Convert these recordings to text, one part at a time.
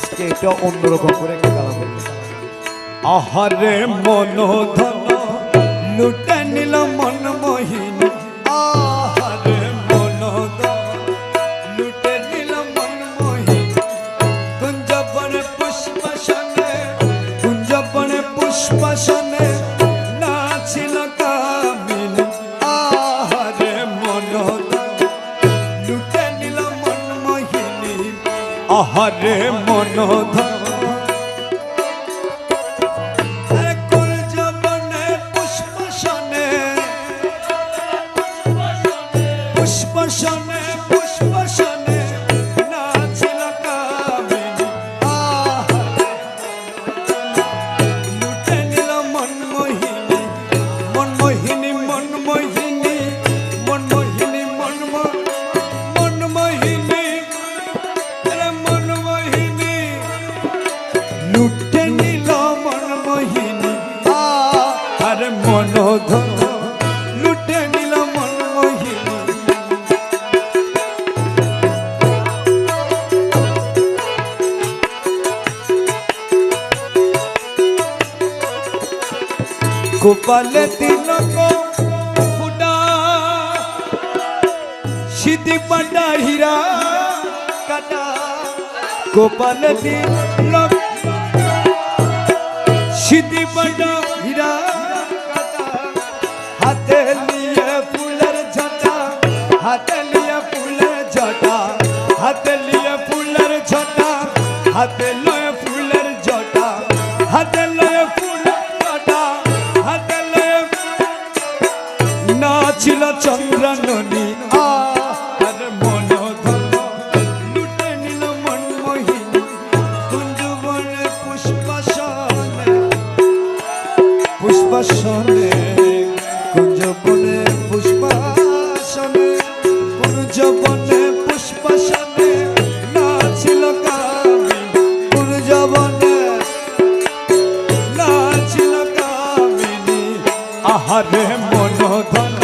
আজকে এটা অন্যরকম করে একটা গালা বলবে। আহারে মনোধন লুটে নিল মন মোহিনী, আহারে মনোধন লুটে নিল মন মোহিনী। কুঞ্জবনে পুষ্পসনে, কুঞ্জবনে পুষ্পসনে নাচিল কামিনী, আহারে মনোধন লুটে নিল মন মোহিনী, আহারে মনোধন। পুষ্পসনে পুষ্পসনে নাচিল কামিনী, লুটে নিল মন মোহিনী, মন মোহিনী মন মোহিনী মন মোহিনী মন মন মোহিনী মন মোহিনী লুটে নিল মন মোহিনী, আরে মনোধন লুটে নিল মন মোহিনী। गोपाल दिलों को खुदा सीधी बड़ा हीरा कटा, गोपाल दिलों सीधी बड़ा हीरा कटा। हाथे लिए फूलर झटा, हाथे लिए फूलर झटा, हाथे लिए फूलर झटा, हाथे लिए फूलर झटा, हाथे लिए नाचिल चंद्रननी, आहारे मনোধন लुटे निल मन मोहिनी। कुंजबने पुष्पसने पुष्पसने कुंजबने पुष्पसने कुंजबने पुष्पसने नाचिल कामिनी, कुंजबने नाचिल कामिनी, आहारे মনোধন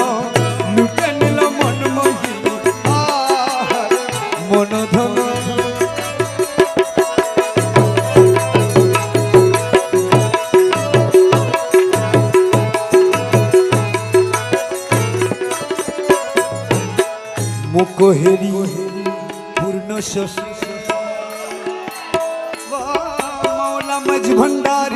লুটে নিল মন মোহিনী, আহারে মনোধন। মুখহেরি পূর্ণ শশী মাওলা মাঝ ভণ্ডারী